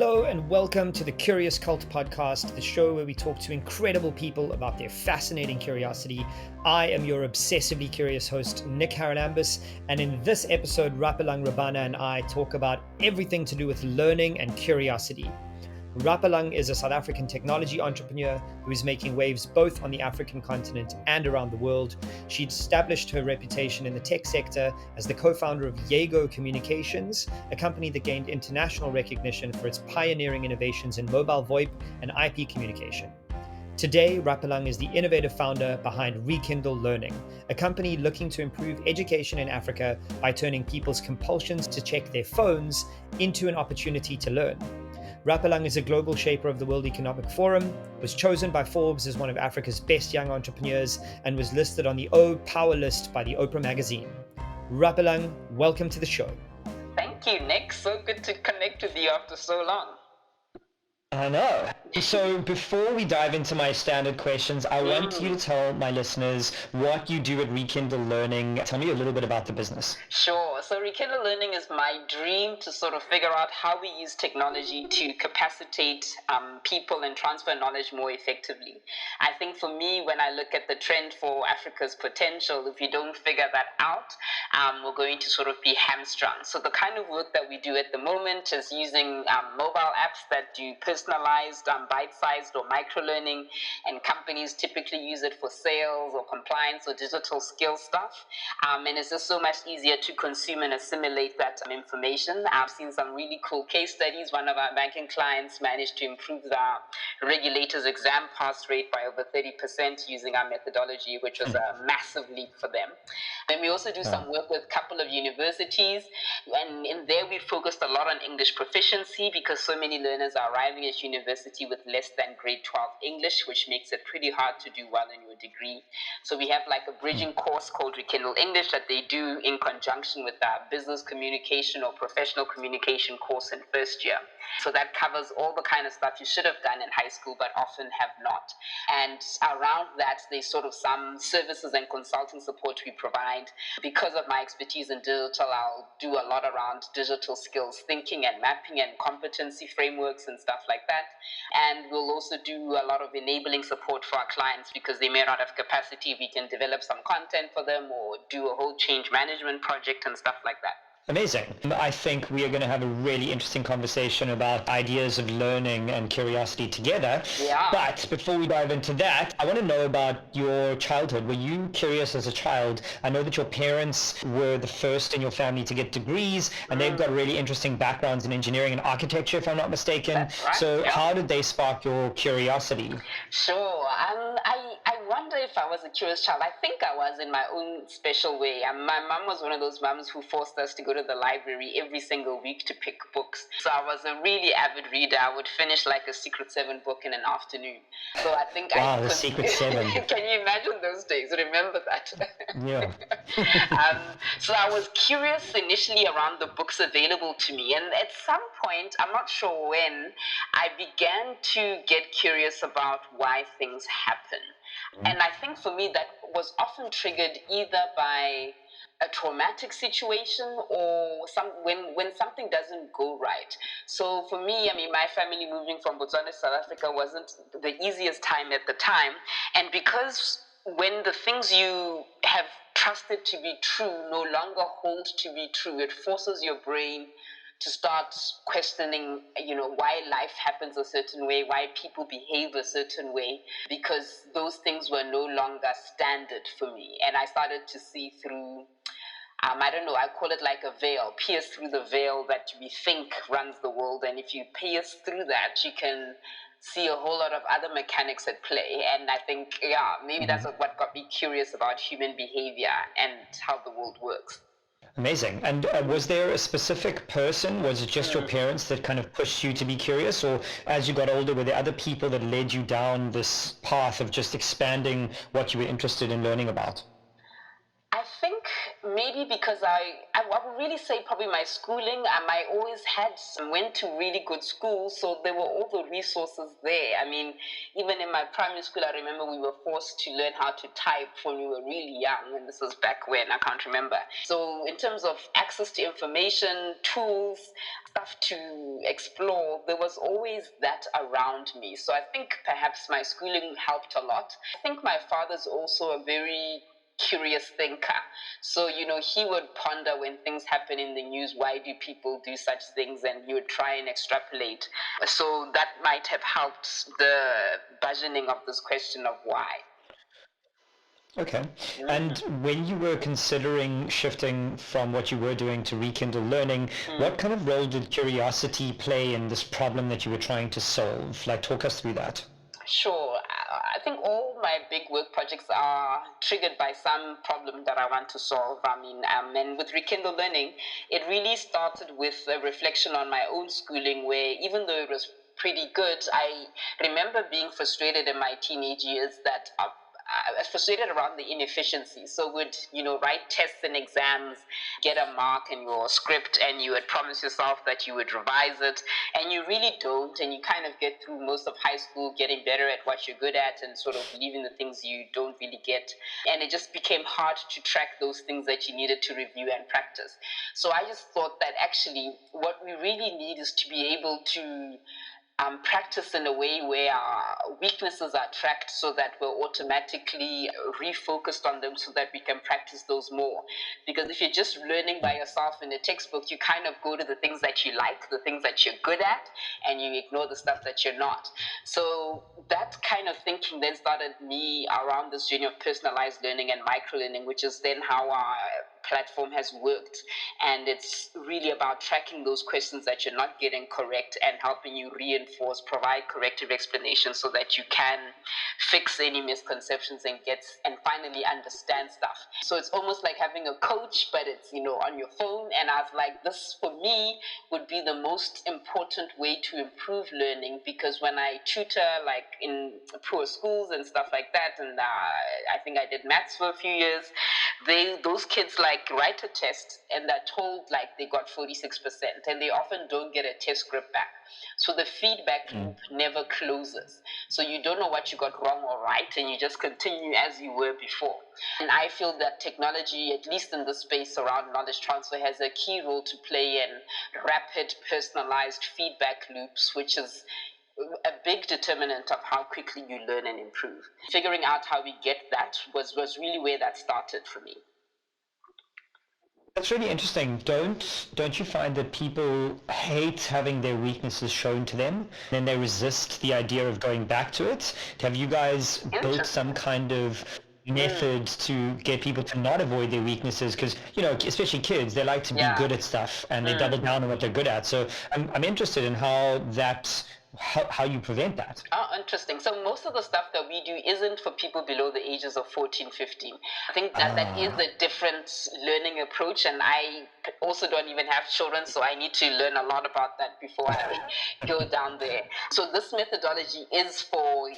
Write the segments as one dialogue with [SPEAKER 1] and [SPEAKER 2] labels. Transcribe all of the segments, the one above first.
[SPEAKER 1] Hello and welcome to the Curious Cult podcast, the show where we talk to incredible people about their fascinating curiosity. I am your obsessively curious host, Nick Haralambous, and in this episode, Rapelang Rabana and I talk about everything to do with learning and curiosity. Rapelang is a South African technology entrepreneur who is making waves both on the African continent and around the world. She established her reputation in the tech sector as the co-founder of Yago Communications, a company that gained international recognition for its pioneering innovations in mobile VoIP and IP communication. Today, Rapelang is the innovative founder behind Reignite Learning, a company looking to improve education in Africa by turning people's compulsions to check their phones into an opportunity to learn. Rapelang is a global shaper of the World Economic Forum, was chosen by Forbes as one of Africa's best young entrepreneurs, and was listed on the O Power list by the Oprah magazine. Rapelang, welcome to the show.
[SPEAKER 2] Thank you, Nick. So good to connect with you after so long.
[SPEAKER 1] I know. So before we dive into my standard questions, I want you to tell my listeners what you do at Reignite Learning. Tell me a little bit about the business.
[SPEAKER 2] Sure. So Reignite Learning is my dream to sort of figure out how we use technology to capacitate people and transfer knowledge more effectively. I think for me, when I look at the trend for Africa's potential, if you don't figure that out, we're going to sort of be hamstrung. So the kind of work that we do at the moment is using mobile apps that do personalized, bite-sized or micro-learning, and companies typically use it for sales or compliance or digital skill stuff. And it's just so much easier to consume and assimilate that information. I've seen some really cool case studies. One of our banking clients managed to improve the regulator's exam pass rate by over 30% using our methodology, which was a massive leap for them. And we also do some work with a couple of universities, and in there we focused a lot on English proficiency because so many learners are arriving at university with less than grade 12 English, which makes it pretty hard to do well in your degree. So we have like a bridging course called Rekindle English that they do in conjunction with our business communication or professional communication course in first year. So that covers all the kind of stuff you should have done in high school but often have not. And around that, there's sort of some services and consulting support we provide. Because of my expertise in digital, I'll do a lot around digital skills thinking and mapping and competency frameworks and stuff like that. And we'll also do a lot of enabling support for our clients because they may not have capacity. We can develop some content for them or do a whole change management project and stuff like that.
[SPEAKER 1] Amazing. I think we are going to have a really interesting conversation about ideas of learning and curiosity together.
[SPEAKER 2] Yeah.
[SPEAKER 1] But before we dive into that, I want to know about your childhood. Were you curious as a child? I know that your parents were the first in your family to get degrees, and they've got really interesting backgrounds in engineering and architecture, if I'm not mistaken.
[SPEAKER 2] That's right.
[SPEAKER 1] So how did they spark your curiosity?
[SPEAKER 2] Sure. I wonder if I was a curious child. I think I was in my own special way. My mom was one of those moms who forced us to go to the library every single week to pick books. So I was a really avid reader. I would finish like a Secret 7 book in an afternoon. So I think
[SPEAKER 1] the Secret 7.
[SPEAKER 2] Can you imagine those days? Remember that?
[SPEAKER 1] Yeah.
[SPEAKER 2] So I was curious initially around the books available to me. And at some point, I'm not sure when, I began to get curious about why things happen. And I think for me that was often triggered either by a traumatic situation or when something doesn't go right. So for me, my family moving from Botswana to South Africa wasn't the easiest time at the time. And because when the things you have trusted to be true no longer hold to be true, it forces your brain to start questioning, why life happens a certain way, why people behave a certain way, because those things were no longer standard for me. And I started to see through, I call it like a veil, pierce through the veil that we think runs the world. And if you pierce through that, you can see a whole lot of other mechanics at play. And I think, maybe that's what got me curious about human behavior and how the world works.
[SPEAKER 1] Amazing. And was there a specific person? Was it just your parents that kind of pushed you to be curious? Or as you got older, were there other people that led you down this path of just expanding what you were interested in learning about?
[SPEAKER 2] I think Maybe because I would really say probably my schooling. I always went to really good schools, so there were all the resources there. I mean, even in my primary school, I remember we were forced to learn how to type when we were really young, and this was back when, I can't remember. So in terms of access to information, tools, stuff to explore, there was always that around me. So I think perhaps my schooling helped a lot. I think my father's also a very curious thinker. So, he would ponder when things happen in the news, why do people do such things? And he would try and extrapolate. So that might have helped the burgeoning of this question of why.
[SPEAKER 1] Okay. And when you were considering shifting from what you were doing to Rekindle Learning, what kind of role did curiosity play in this problem that you were trying to solve? Like, talk us through that.
[SPEAKER 2] Sure. I think all my big work projects are triggered by some problem that I want to solve. I mean, and with Rekindle Learning, it really started with a reflection on my own schooling, where even though it was pretty good, I remember being frustrated in my teenage years that I was frustrated around the inefficiency. So would, write tests and exams, get a mark in your script, and you would promise yourself that you would revise it, and you really don't, and you kind of get through most of high school getting better at what you're good at and sort of leaving the things you don't really get. And it just became hard to track those things that you needed to review and practice. So I just thought that actually what we really need is to be able to practice in a way where our weaknesses are tracked so that we're automatically refocused on them so that we can practice those more. Because if you're just learning by yourself in a textbook, you kind of go to the things that you like, the things that you're good at, and you ignore the stuff that you're not. So that kind of thinking then started me around this journey of personalized learning and micro learning, which is then how our platform has worked. And it's really about tracking those questions that you're not getting correct and helping you reinforce, provide corrective explanations so that you can fix any misconceptions and finally understand stuff. So it's almost like having a coach, but it's, on your phone. And I was like, this for me would be the most important way to improve learning, because when I tutor like in poor schools and stuff like that, and I think I did maths for a few years, those kids like write a test and they're told like they got 46%, and they often don't get a test script back. So the feedback loop never closes. So you don't know what you got wrong or right, and you just continue as you were before. And I feel that technology, at least in the space around knowledge transfer, has a key role to play in rapid, personalized feedback loops, which is a big determinant of how quickly you learn and improve. Figuring out how we get that was really where that started for me.
[SPEAKER 1] That's really interesting. Don't you find that people hate having their weaknesses shown to them, and they resist the idea of going back to it? Have you guys built some kind of method to get people to not avoid their weaknesses? Because especially kids, they like to be good at stuff and they double down on what they're good at. So I'm interested in how you prevent that.
[SPEAKER 2] Oh, interesting. So most of the stuff that we do isn't for people below the ages of 14, 15. I think that is a different learning approach, and I also don't even have children, so I need to learn a lot about that before I go down there. So this methodology is for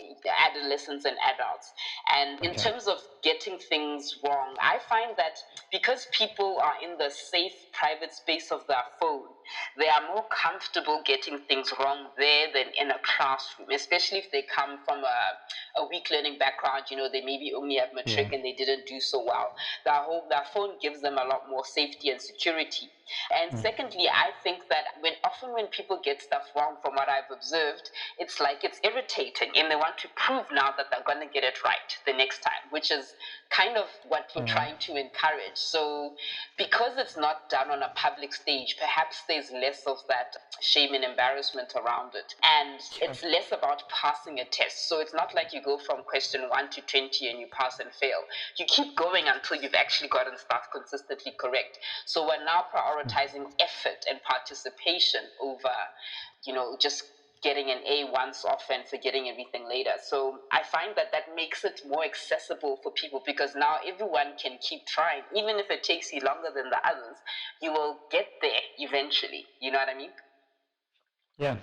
[SPEAKER 2] adolescents and adults. And in terms of getting things wrong, I find that because people are in the safe private space of their phone, they are more comfortable getting things wrong there than in a classroom, especially if they come from a weak learning background. They maybe only have matric and they didn't do so well. Their phone gives them a lot more safety and security. And secondly, I think that when people get stuff wrong, from what I've observed, it's like it's irritating and they want to prove now that they're going to get it right the next time, which is kind of what we're trying to encourage. So because it's not done on a public stage, perhaps there's less of that shame and embarrassment around it. And it's less about passing a test. So it's not like you go from question 1 to 20 and you pass and fail. You keep going until you've actually gotten stuff consistently correct. So we're now prioritizing effort and participation over, just getting an A once off and forgetting everything later. So I find that makes it more accessible for people, because now everyone can keep trying. Even if it takes you longer than the others, you will get there eventually. You know what I mean?
[SPEAKER 1] Yeah.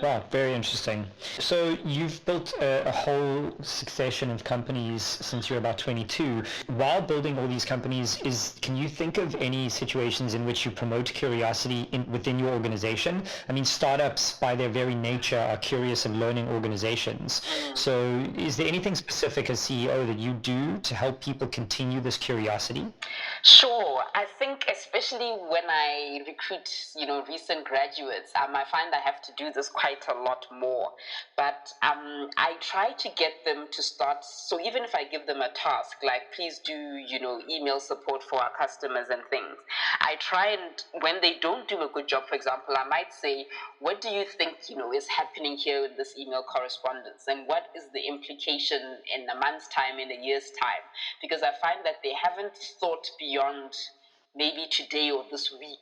[SPEAKER 1] Wow, very interesting. So you've built a whole succession of companies since you're about 22. While building all these companies, can you think of any situations in which you promote curiosity within your organization? I mean, startups by their very nature are curious and learning organizations. So is there anything specific as CEO that you do to help people continue this curiosity?
[SPEAKER 2] Sure. I think especially when I recruit, recent graduates, I find I have to do this quite a lot more. But I try to get them to start. So even if I give them a task, like please do, email support for our customers and things, I try and when they don't do a good job, for example, I might say, what do you think, is happening here in this email correspondence? And what is the implication in a month's time, in a year's time? Because I find that they haven't thought beyond maybe today or this week.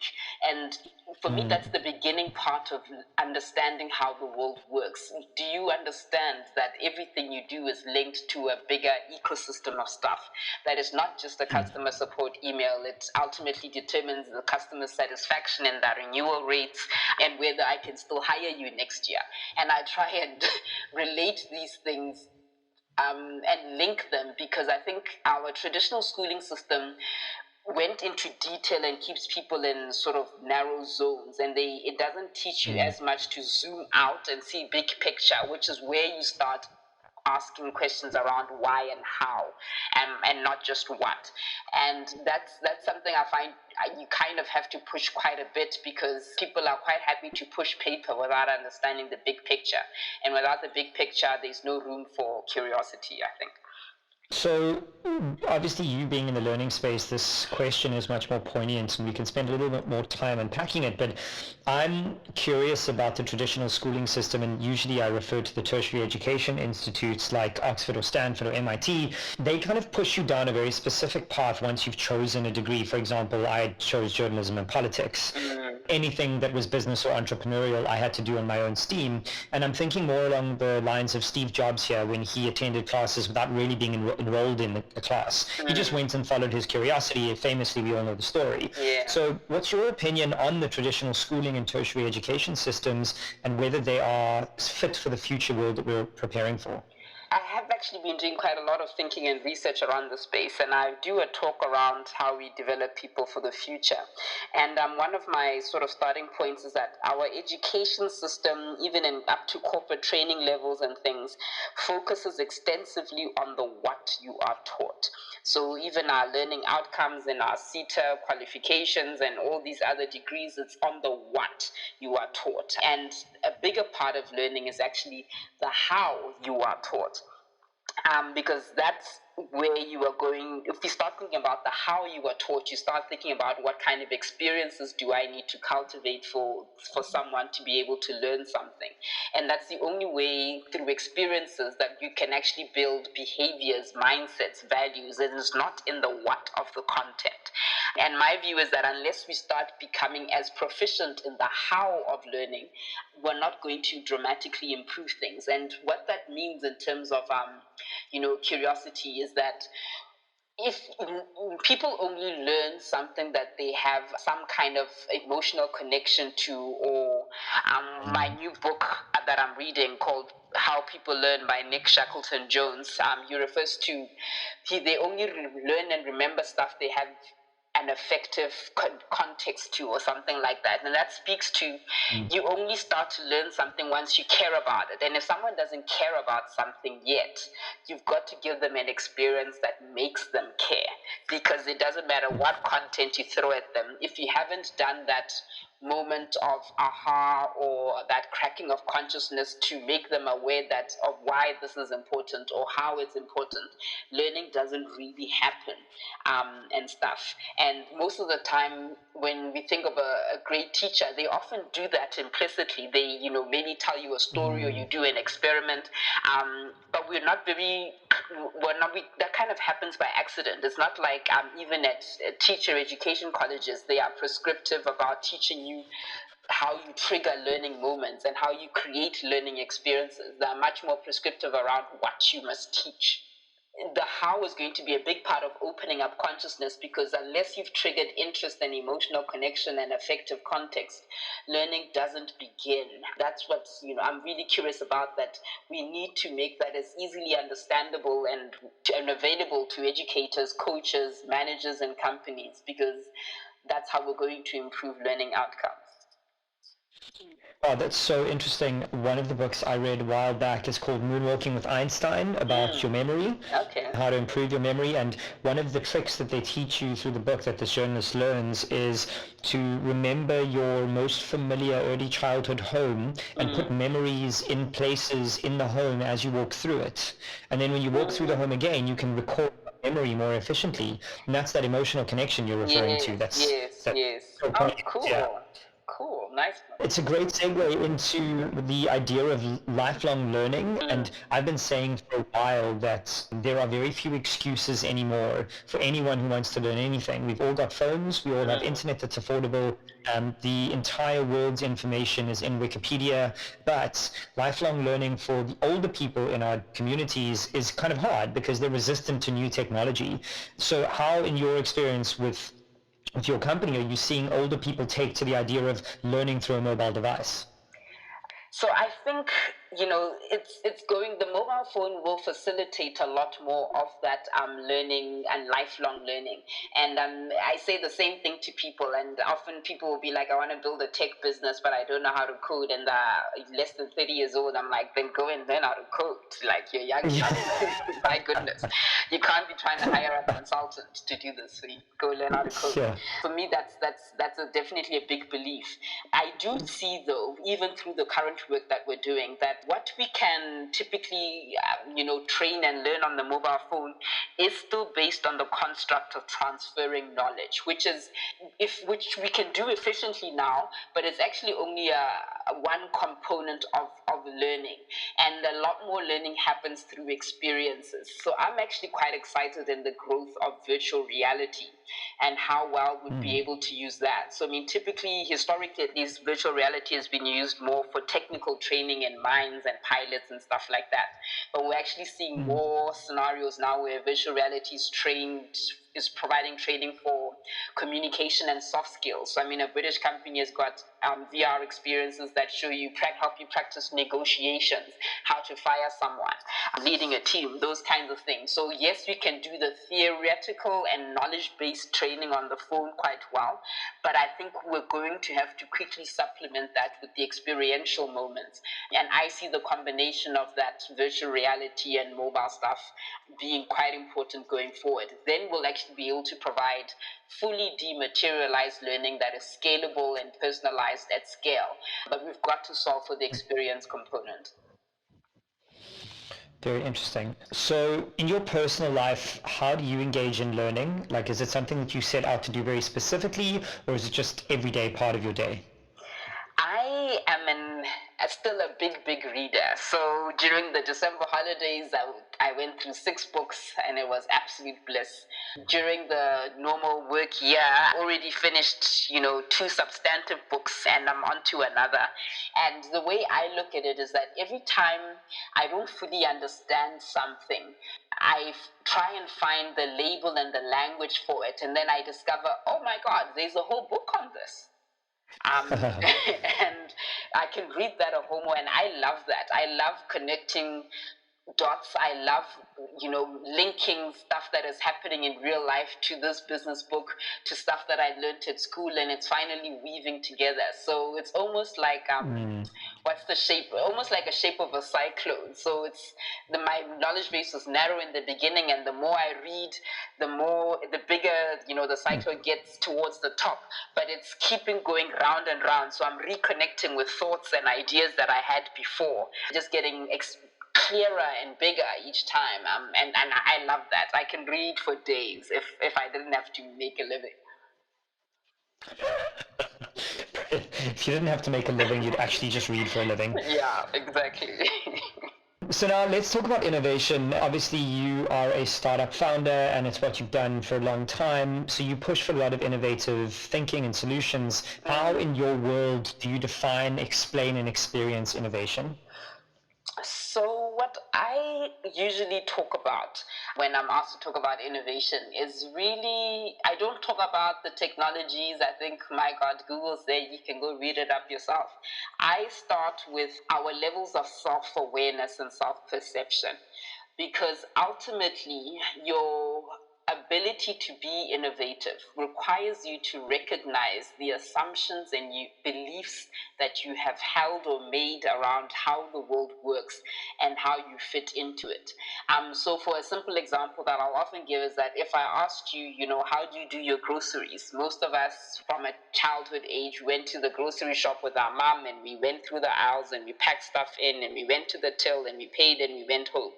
[SPEAKER 2] And for me, that's the beginning part of understanding how the world works. Do you understand that everything you do is linked to a bigger ecosystem of stuff? That is not just a customer support email. It ultimately determines the customer satisfaction and their renewal rates and whether I can still hire you next year. And I try and relate these things and link them, because I think our traditional schooling system went into detail and keeps people in sort of narrow zones, and it doesn't teach you as much to zoom out and see big picture, which is where you start asking questions around why and how, and not just what. And that's something I find you kind of have to push quite a bit, because people are quite happy to push paper without understanding the big picture. And without the big picture, there's no room for curiosity, I think.
[SPEAKER 1] So obviously you being in the learning space, this question is much more poignant and we can spend a little bit more time unpacking it, but I'm curious about the traditional schooling system, and usually I refer to the tertiary education institutes like Oxford or Stanford or MIT. They kind of push you down a very specific path once you've chosen a degree. For example, I chose journalism and politics. Anything that was business or entrepreneurial I had to do on my own steam, and I'm thinking more along the lines of Steve Jobs here when he attended classes without really being enrolled in a class. He just went and followed his curiosity. Famously, we all know the story. So what's your opinion on the traditional schooling and tertiary education systems and whether they are fit for the future world that we're preparing for?
[SPEAKER 2] I have actually been doing quite a lot of thinking and research around the space, and I do a talk around how we develop people for the future. And one of my sort of starting points is that our education system, even in up to corporate training levels and things, focuses extensively on the what you are taught. So even our learning outcomes and our CETA qualifications and all these other degrees, it's on the what you are taught. And a bigger part of learning is actually the how you are taught, because that's where you are going. If you start thinking about the how you are taught, you start thinking about what kind of experiences do I need to cultivate for someone to be able to learn something. And that's the only way, through experiences, that you can actually build behaviors, mindsets, values, and it's not in the what of the content. And my view is that unless we start becoming as proficient in the how of learning, we're not going to dramatically improve things. And what that means in terms of curiosity is that if people only learn something that they have some kind of emotional connection to, or my new book that I'm reading called How People Learn by Nick Shackleton Jones, he refers to they only learn and remember stuff they have an effective context to, or something like that. And that speaks to you only start to learn something once you care about it. And if someone doesn't care about something yet, you've got to give them an experience that makes them care, because it doesn't matter what content you throw at them. If you haven't done that moment of aha or that cracking of consciousness to make them aware that of why this is important or how it's important, learning doesn't really happen, and stuff. And most of the time, when we think of a great teacher, they often do that implicitly. They, maybe tell you a story or you do an experiment, but that kind of happens by accident. It's not like even at teacher education colleges, they are prescriptive about teaching you how you trigger learning moments and how you create learning experiences. They are much more prescriptive around what you must teach. the how is going to be a big part of opening up consciousness, because unless you've triggered interest and emotional connection and effective context, learning doesn't begin. That's what's, I'm really curious about, that we need to make that as easily understandable and available to educators, coaches, managers, and companies, because that's how we're going to improve learning outcomes.
[SPEAKER 1] Oh, that's so interesting. One of the books I read a while back is called Moonwalking with Einstein, about your memory, how to improve your memory. And one of the tricks that they teach you through the book that this journalist learns is to remember your most familiar early childhood home and put memories in places in the home as you walk through it. And then when you walk through the home again, you can recall memory more efficiently. And that's that emotional connection you're referring to.
[SPEAKER 2] Yes. Oh, cool. Yeah. Cool, nice.
[SPEAKER 1] It's a great segue into the idea of lifelong learning, and I've been saying for a while that there are very few excuses anymore for anyone who wants to learn anything. We've all got phones, we all have internet that's affordable, the entire world's information is in Wikipedia, but lifelong learning for the older people in our communities is kind of hard because they're resistant to new technology. So how, in your experience with your company, are you seeing older people take to the idea of learning through a mobile device?
[SPEAKER 2] So I think, it's going, the mobile phone will facilitate a lot more of that learning and lifelong learning. And I say the same thing to people, and often people will be like, I want to build a tech business, but I don't know how to code, and less than 30 years old. I'm like, then go and learn how to code. Like, you're young. My goodness. You can't be trying to hire a consultant to do this. So you go learn how to code. Yeah. For me, that's definitely a big belief. I do see, though, even through the current work that we're doing, that what we can typically, train and learn on the mobile phone is still based on the construct of transferring knowledge, which we can do efficiently now, but it's actually only one component of learning. And a lot more learning happens through experiences. So I'm actually quite excited in the growth of virtual reality and how well we'd be able to use that. So, typically, historically at least, virtual reality has been used more for technical training in mines and pilots and stuff like that. But we're actually seeing more scenarios now where virtual reality is providing training for communication and soft skills. So, a British company has got VR experiences that help you practice negotiations, how to fire someone, leading a team, those kinds of things. So yes, we can do the theoretical and knowledge-based training on the phone quite well, but I think we're going to have to quickly supplement that with the experiential moments. And I see the combination of that virtual reality and mobile stuff being quite important going forward. Then we'll actually be able to provide fully dematerialized learning that is scalable and personalized at scale. But we've got to solve for the experience component.
[SPEAKER 1] Very interesting. So in your personal life, how do you engage in learning? Like, is it something that you set out to do very specifically, or is it just everyday part of your day?
[SPEAKER 2] I am still a big reader. So during the December holidays, I went through 6 books, and it was absolute bliss. During the normal work year, I already finished, 2 substantive books, and I'm on to another. And the way I look at it is that every time I don't fully understand something, I try and find the label and the language for it, and then I discover, oh my God, there's a whole book on this. And I can read that at home, and I love that. I love connecting dots. I love, linking stuff that is happening in real life to this business book, to stuff that I learned at school, and it's finally weaving together. So it's almost like what's the shape? Almost like a shape of a cyclone. So my knowledge base was narrow in the beginning, and the more I read, the bigger, the cyclone gets towards the top. But it's keeping going round and round. So I'm reconnecting with thoughts and ideas that I had before, just getting clearer and bigger each time. And I love that. I can read for days if I didn't have to make a living.
[SPEAKER 1] If you didn't have to make a living, you'd actually just read for a living.
[SPEAKER 2] Yeah, exactly.
[SPEAKER 1] So now let's talk about innovation. Obviously, you are a startup founder, and it's what you've done for a long time. So you push for a lot of innovative thinking and solutions. How, in your world, do you define, explain, and experience innovation?
[SPEAKER 2] So what what I usually talk about when I'm asked to talk about innovation is really, I don't talk about the technologies. I think, my God, Google's there, you can go read it up yourself. I start with our levels of self awareness and self perception, because ultimately your ability to be innovative requires you to recognize the assumptions and beliefs that you have held or made around how the world works and how you fit into it. So for a simple example that I'll often give is that if I asked you, how do you do your groceries? Most of us from a childhood age went to the grocery shop with our mom, and we went through the aisles and we packed stuff in and we went to the till and we paid and we went home.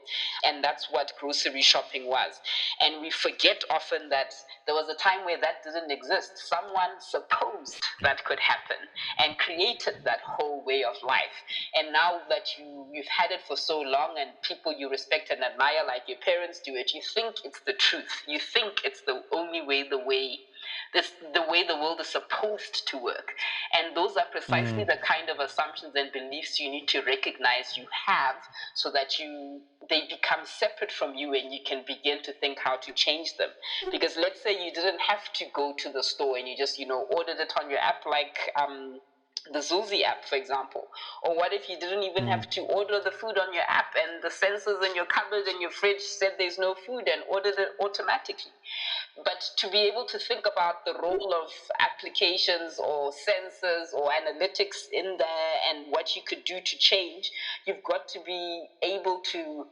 [SPEAKER 2] And that's what grocery shopping was. And we forget often that there was a time where that didn't exist. Someone supposed that could happen and created that whole way of life. And now that you've had it for so long, and people you respect and admire, like your parents do it, you think it's the truth. You think it's the only way, the way the world is supposed to work. And those are precisely the kind of assumptions and beliefs you need to recognize you have, so that they become separate from you and you can begin to think how to change them. Because let's say you didn't have to go to the store and you just ordered it on your app, like the Zuzi app, for example. Or what if you didn't even have to order the food on your app, and the sensors in your cupboard and your fridge said there's no food and ordered it automatically? But to be able to think about the role of applications or sensors or analytics in there and what you could do to change, you've got to be able to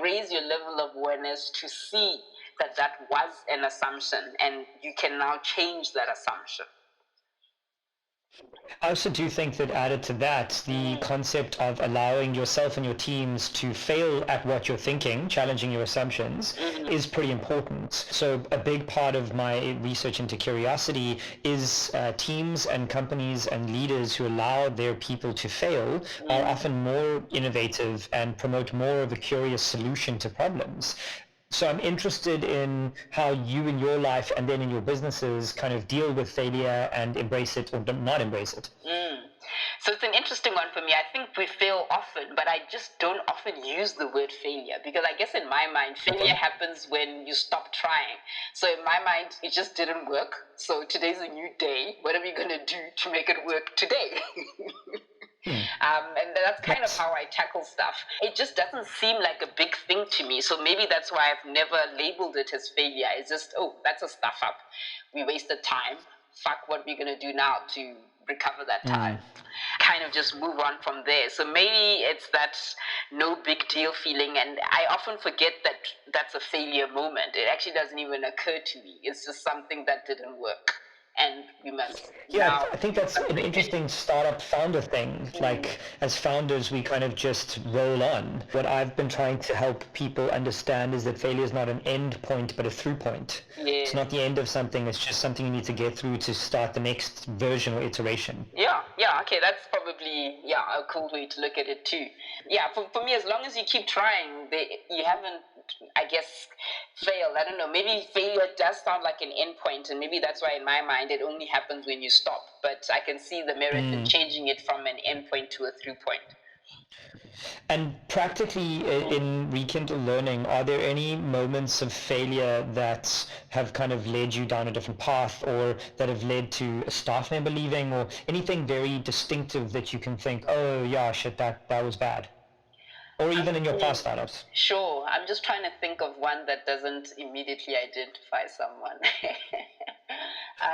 [SPEAKER 2] raise your level of awareness to see that that was an assumption and you can now change that assumption.
[SPEAKER 1] I also do think that added to that, the concept of allowing yourself and your teams to fail at what you're thinking, challenging your assumptions, is pretty important. So a big part of my research into curiosity is teams and companies and leaders who allow their people to fail are often more innovative and promote more of a curious solution to problems. So I'm interested in how you in your life and then in your businesses kind of deal with failure and embrace it or not embrace it.
[SPEAKER 2] So it's an interesting one for me. I think we fail often, but I just don't often use the word failure, because I guess in my mind, failure happens when you stop trying. So in my mind, it just didn't work. So today's a new day. What are we going to do to make it work today? And that's kind of how I tackle stuff. It just doesn't seem like a big thing to me. So maybe that's why I've never labeled it as failure. It's just, oh, that's a stuff up. We wasted time. Fuck, what are we going to do now to recover that time? Kind of just move on from there. So maybe it's that no big deal feeling. And I often forget that that's a failure moment. It actually doesn't even occur to me. It's just something that didn't work. And we must now.
[SPEAKER 1] I think that's an interesting startup founder thing. Like, as founders, we kind of just roll on. What I've been trying to help people understand is that failure is not an end point, but a through point. It's not the end of something, it's just something you need to get through to start the next version or iteration.
[SPEAKER 2] Yeah, okay, that's probably, a cool way to look at it too. Yeah, for me, as long as you keep trying, you haven't, I guess, failed. I don't know, maybe failure does sound like an end point, and maybe that's why in my mind it only happens when you stop. But I can see the merit in changing it from an end point to a through point.
[SPEAKER 1] And practically in Rekindle Learning, are there any moments of failure that have kind of led you down a different path, or that have led to a staff member leaving, or anything very distinctive that you can think, oh yeah, shit, that was bad? Or even in your past startups?
[SPEAKER 2] Sure, I'm just trying to think of one that doesn't immediately identify someone.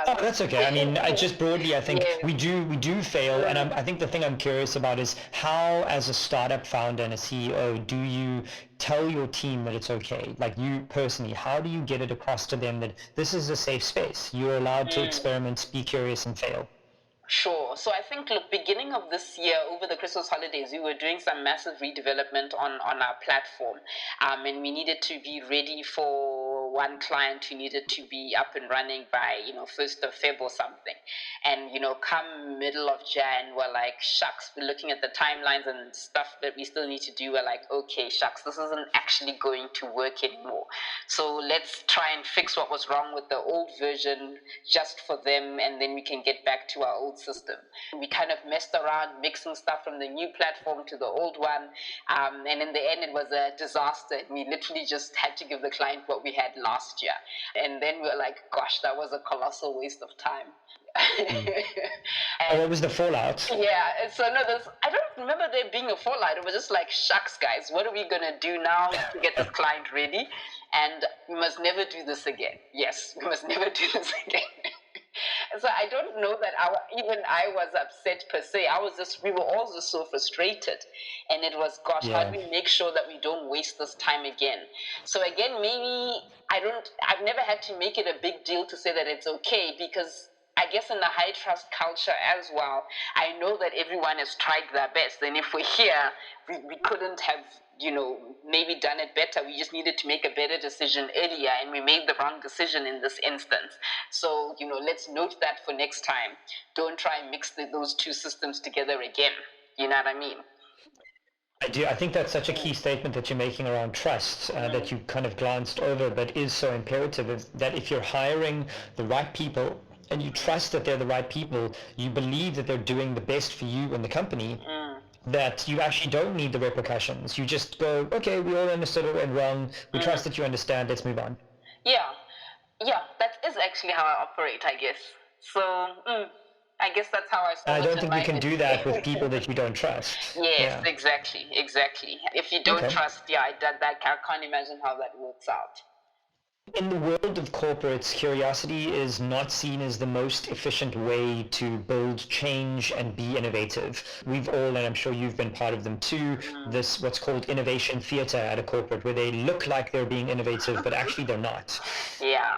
[SPEAKER 1] Oh, that's okay. I mean, I just broadly, I think
[SPEAKER 2] Yeah.
[SPEAKER 1] we do fail, and I think the thing I'm curious about is how, as a startup founder and a CEO, do you tell your team that it's okay? Like, you personally, how do you get it across to them that this is a safe space? You're allowed to experiment, be curious, and fail.
[SPEAKER 2] Sure. So I think, look, beginning of this year, over the Christmas holidays, we were doing some massive redevelopment on our platform. And we needed to be ready for one client who needed to be up and running by, 1st of Feb or something. And, come middle of Jan, we're like, shucks, we're looking at the timelines and stuff that we still need to do. We're like, okay, shucks, this isn't actually going to work anymore. So let's try and fix what was wrong with the old version just for them, and then we can get back to our old system. We kind of messed around mixing stuff from the new platform to the old one. And in the end, it was a disaster. We literally just had to give the client what we had last year. And then we were like, gosh, that was a colossal waste of time.
[SPEAKER 1] And what was the fallout?
[SPEAKER 2] Yeah, so no, I don't remember there being a fallout. It was just like, shucks, guys, what are we going to do now to get this client ready? And we must never do this again. Yes, we must never do this again. So I don't know that even I was upset per se. We were all just so frustrated. And it was, gosh, how do we make sure that we don't waste this time again? So again, maybe I've never had to make it a big deal to say that it's okay, because I guess in the high trust culture as well, I know that everyone has tried their best. And if we're here, we couldn't have, maybe done it better. We just needed to make a better decision earlier, and we made the wrong decision in this instance. So, let's note that for next time. Don't try and mix those two systems together again. You know what I mean?
[SPEAKER 1] I do. I think that's such a key statement that you're making around trust that you kind of glanced over, but is so imperative, is that if you're hiring the right people and you trust that they're the right people, you believe that they're doing the best for you and the company, that you actually don't need the repercussions. You just go, okay, we all understood it went wrong. We trust that you understand. Let's move on.
[SPEAKER 2] Yeah, that is actually how I operate, I guess. So, I guess that's how I saw
[SPEAKER 1] I
[SPEAKER 2] it.
[SPEAKER 1] don't think you can do that with people that you don't trust.
[SPEAKER 2] Yes, exactly. If you don't trust, I can't imagine how that works out.
[SPEAKER 1] In the world of corporates, curiosity is not seen as the most efficient way to build change and be innovative. We've all, and I'm sure you've been part of them too, this what's called innovation theater at a corporate, where they look like they're being innovative, but actually they're not.
[SPEAKER 2] Yeah.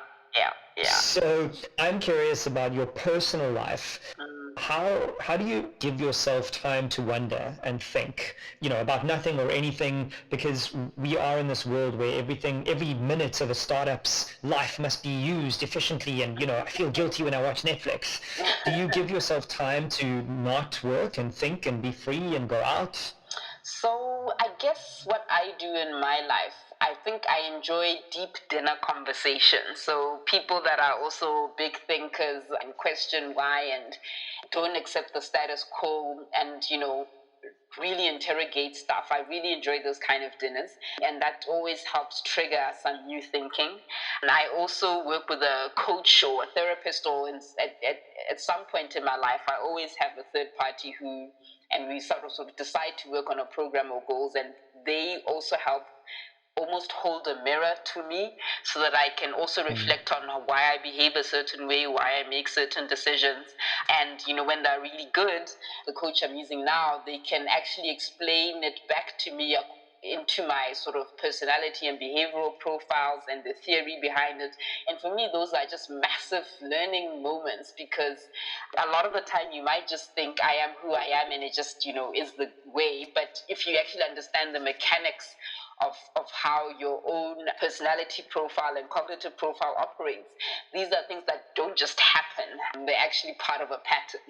[SPEAKER 1] So I'm curious about your personal life. How do you give yourself time to wonder and think, about nothing or anything? Because we are in this world where every minute of a startup's life must be used efficiently, and I feel guilty when I watch Netflix. Do you give yourself time to not work and think and be free and go out?
[SPEAKER 2] So I guess what I do in my life, I think I enjoy deep dinner conversations. So people that are also big thinkers and question why and don't accept the status quo and, really interrogate stuff. I really enjoy those kind of dinners, and that always helps trigger some new thinking. And I also work with a coach or a therapist, or at some point in my life, I always have a third party and we sort of decide to work on a program or goals, and they also help almost hold a mirror to me, so that I can also reflect on why I behave a certain way, why I make certain decisions. And, when they're really good, the coach I'm using now, they can actually explain it back to me into my sort of personality and behavioral profiles and the theory behind it. And for me, those are just massive learning moments, because a lot of the time you might just think I am who I am and it just, is the way. But if you actually understand the mechanics of how your own personality profile and cognitive profile operates, these are things that don't just happen. They're actually part of a pattern.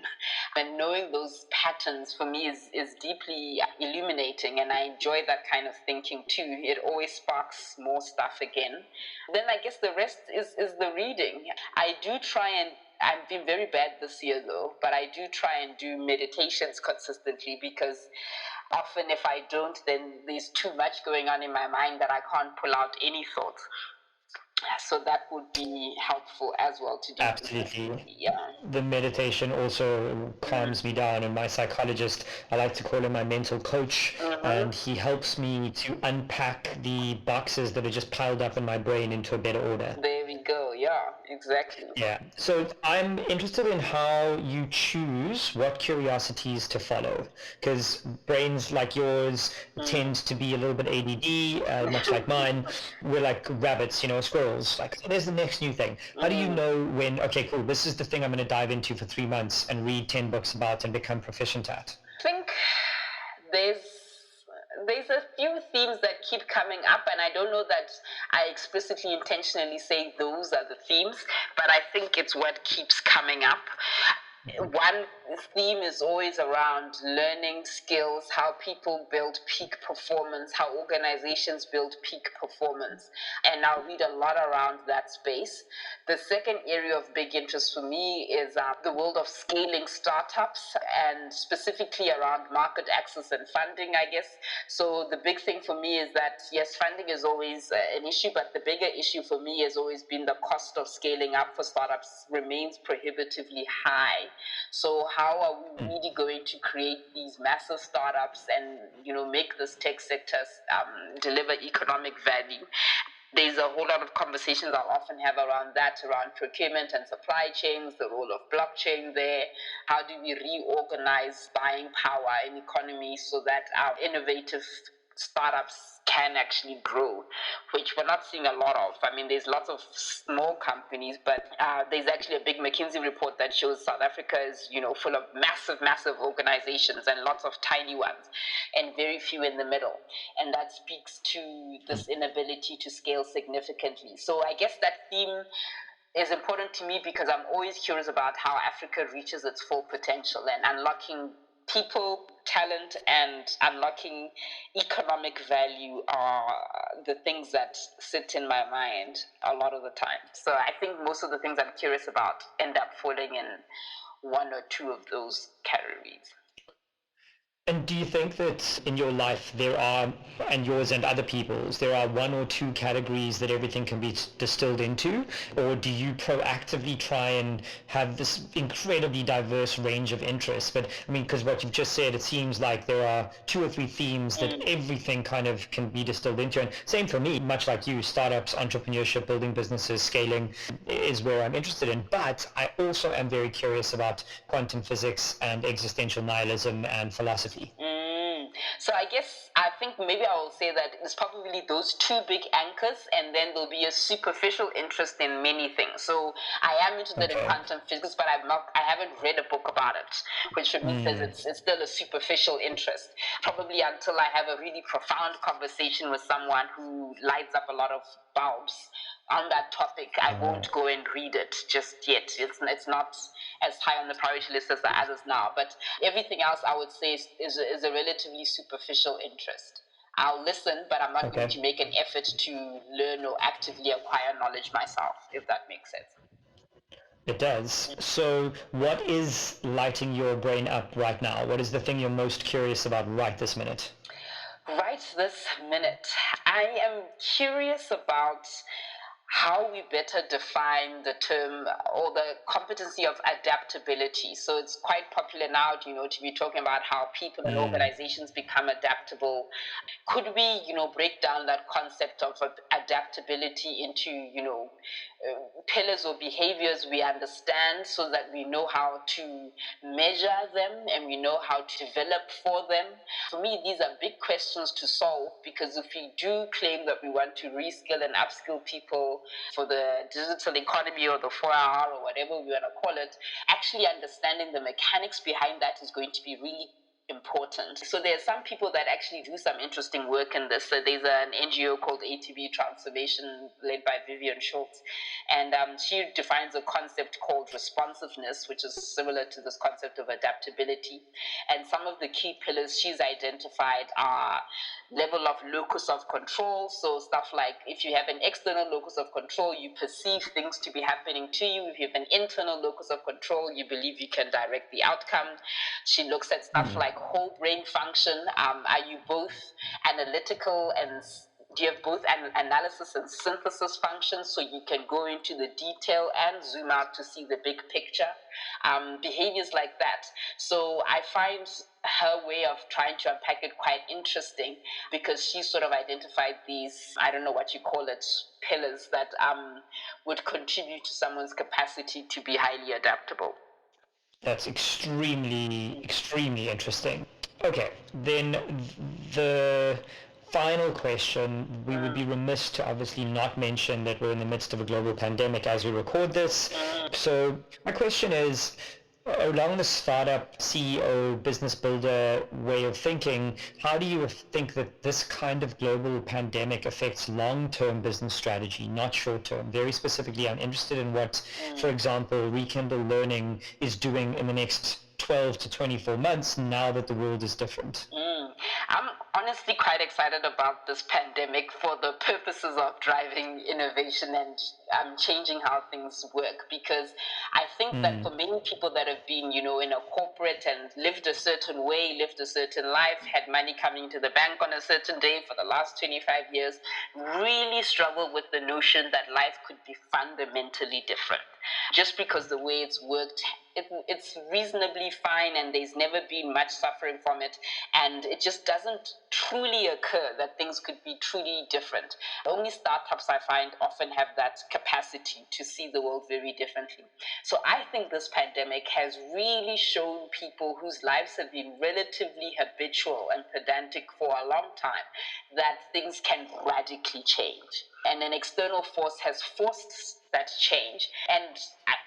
[SPEAKER 2] And knowing those patterns for me is deeply illuminating, and I enjoy that kind of thinking too. It always sparks more stuff again. Then I guess the rest is the reading. I do try and I've been very bad this year though, but I do try and do meditations consistently, because often if I don't, then there's too much going on in my mind that I can't pull out any thoughts. So that would be helpful as well to do.
[SPEAKER 1] Absolutely.
[SPEAKER 2] Yeah.
[SPEAKER 1] The meditation also calms me down, and my psychologist, I like to call him my mental coach, and he helps me to unpack the boxes that are just piled up in my brain into a better order.
[SPEAKER 2] There we go. Yeah, exactly.
[SPEAKER 1] Yeah. So I'm interested in how you choose what curiosities to follow, because brains like yours tend to be a little bit ADD, much like mine. We're like rabbits, squirrels. Like, there's the next new thing. How do you know when, okay, cool, this is the thing I'm going to dive into for 3 months and read 10 books about and become proficient at?
[SPEAKER 2] I think there's a few themes that keep coming up, and I don't know that I explicitly intentionally say those are the themes, but I think it's what keeps coming up. one theme is always around learning skills, how people build peak performance, how organizations build peak performance. And I'll read a lot around that space. The second area of big interest for me is the world of scaling startups, and specifically around market access and funding, I guess. So the big thing for me is that, yes, funding is always an issue, but the bigger issue for me has always been the cost of scaling up for startups remains prohibitively high. So how are we really going to create these massive startups and make this tech sector deliver economic value? There's a whole lot of conversations I'll often have around that, around procurement and supply chains, the role of blockchain there. How do we reorganize buying power in economy so that our innovative startups can actually grow, which we're not seeing a lot of. I mean, there's lots of small companies, but there's actually a big McKinsey report that shows South Africa is, full of massive, massive organizations and lots of tiny ones, and very few in the middle. And that speaks to this inability to scale significantly. So I guess that theme is important to me because I'm always curious about how Africa reaches its full potential, and unlocking people, talent, and unlocking economic value are the things that sit in my mind a lot of the time. So I think most of the things I'm curious about end up falling in one or two of those categories.
[SPEAKER 1] And do you think that in your life there are, and yours and other people's, there are one or two categories that everything can be distilled into? Or do you proactively try and have this incredibly diverse range of interests? But I mean, because what you've just said, it seems like there are two or three themes that everything kind of can be distilled into. And same for me, much like you, startups, entrepreneurship, building businesses, scaling is where I'm interested in. But I also am very curious about quantum physics and existential nihilism and philosophy.
[SPEAKER 2] So I think maybe I will say that it's probably those two big anchors, and then there'll be a superficial interest in many things. So I am interested in quantum physics, but I haven't read a book about it, which for me says it's still a superficial interest. Probably until I have a really profound conversation with someone who lights up a lot of bulbs on that topic, I won't go and read it just yet. It's not as high on the priority list as the others now, but everything else I would say is a relatively superficial interest. I'll listen, but I'm not going to make an effort to learn or actively acquire knowledge myself, if that makes sense.
[SPEAKER 1] It does. So what is lighting your brain up right now? What is the thing you're most curious about right this minute?
[SPEAKER 2] Right this minute, I am curious about how we better define the term or the competency of adaptability. So it's quite popular now, to be talking about how people and organizations become adaptable. Could we, break down that concept of adaptability into, pillars or behaviors we understand so that we know how to measure them and we know how to develop for them? For me, these are big questions to solve, because if we do claim that we want to reskill and upskill people for the digital economy or the 4-hour or whatever we want to call it, actually understanding the mechanics behind that is going to be really important. So there are some people that actually do some interesting work in this. So there's an NGO called ATB Transformation led by Vivian Schultz, and she defines a concept called responsiveness, which is similar to this concept of adaptability. And some of the key pillars she's identified are level of locus of control. So stuff like, if you have an external locus of control, you perceive things to be happening to you. If you have an internal locus of control, you believe you can direct the outcome. She looks at stuff like whole brain function. Are you both analytical and do you have both an analysis and synthesis functions, so you can go into the detail and zoom out to see the big picture? Behaviors like that. So I find her way of trying to unpack it quite interesting, because she sort of identified these, I don't know what you call it, pillars that would contribute to someone's capacity to be highly adaptable.
[SPEAKER 1] That's extremely, extremely interesting. Okay, then the final question, we would be remiss to obviously not mention that we're in the midst of a global pandemic as we record this. So my question is, Along the startup CEO business builder way of thinking, how do you think that this kind of global pandemic affects long-term business strategy, not short-term? Very specifically, I'm interested in what, for example, Rekindle Learning is doing in the next 12 to 24 months now that the world is different.
[SPEAKER 2] I'm honestly quite excited about this pandemic for the purposes of driving innovation and changing how things work, because I think that for many people that have been, in a corporate and lived a certain way, lived a certain life, had money coming to the bank on a certain day for the last 25 years, really struggle with the notion that life could be fundamentally different. Just because the way it's worked, it's reasonably fine and there's never been much suffering from it, and it just doesn't truly occur that things could be truly different. Only startups, I find, often have that capacity to see the world very differently. So I think this pandemic has really shown people whose lives have been relatively habitual and pedantic for a long time that things can radically change. And an external force has forced that change. And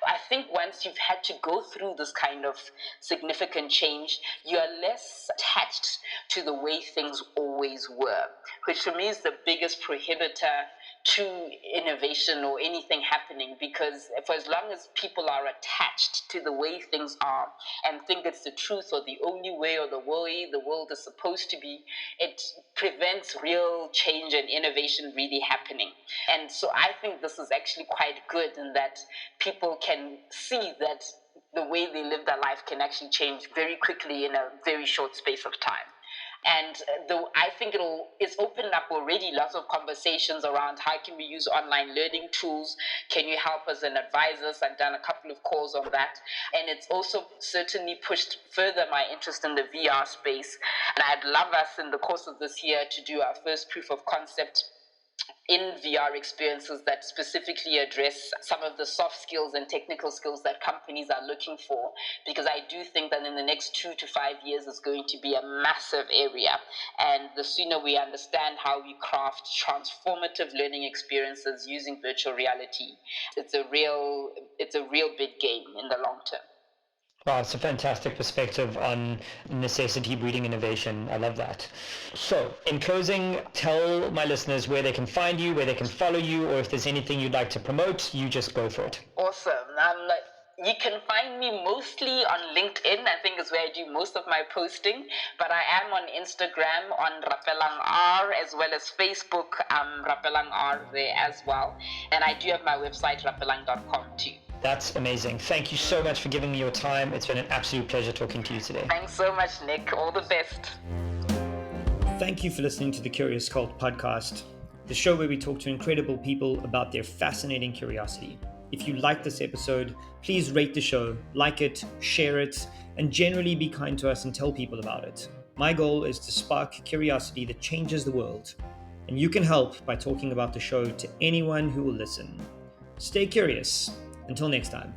[SPEAKER 2] I think once you've had to go through this kind of significant change, you are less attached to the way things always were, which for me is the biggest prohibitor to innovation or anything happening, because for as long as people are attached to the way things are and think it's the truth or the only way or the way the world is supposed to be, it prevents real change and innovation really happening. And so I think this is actually quite good in that people can see that the way they live their life can actually change very quickly in a very short space of time. And though I think it's opened up already lots of conversations around how can we use online learning tools? Can you help us and advise us? I've done a couple of calls on that. And it's also certainly pushed further my interest in the VR space. And I'd love us in the course of this year to do our first proof of concept in VR experiences that specifically address some of the soft skills and technical skills that companies are looking for, because I do think that in the next 2 to 5 years is going to be a massive area, and the sooner we understand how we craft transformative learning experiences using virtual reality, it's a real big game in the long term.
[SPEAKER 1] Wow, it's a fantastic perspective on necessity breeding innovation. I love that. So, in closing, tell my listeners where they can find you, where they can follow you, or if there's anything you'd like to promote, you just go for it.
[SPEAKER 2] Awesome. You can find me mostly on LinkedIn. I think is where I do most of my posting. But I am on Instagram on Rapelang R, as well as Facebook, Rapelang R there as well. And I do have my website, rapelang.com too.
[SPEAKER 1] That's amazing. Thank you so much for giving me your time. It's been an absolute pleasure talking to you today.
[SPEAKER 2] Thanks so much, Nick. All the best.
[SPEAKER 1] Thank you for listening to the Curious Cult podcast, the show where we talk to incredible people about their fascinating curiosity. If you like this episode, please rate the show, like it, share it, and generally be kind to us and tell people about it. My goal is to spark curiosity that changes the world, and you can help by talking about the show to anyone who will listen. Stay curious. Until next time.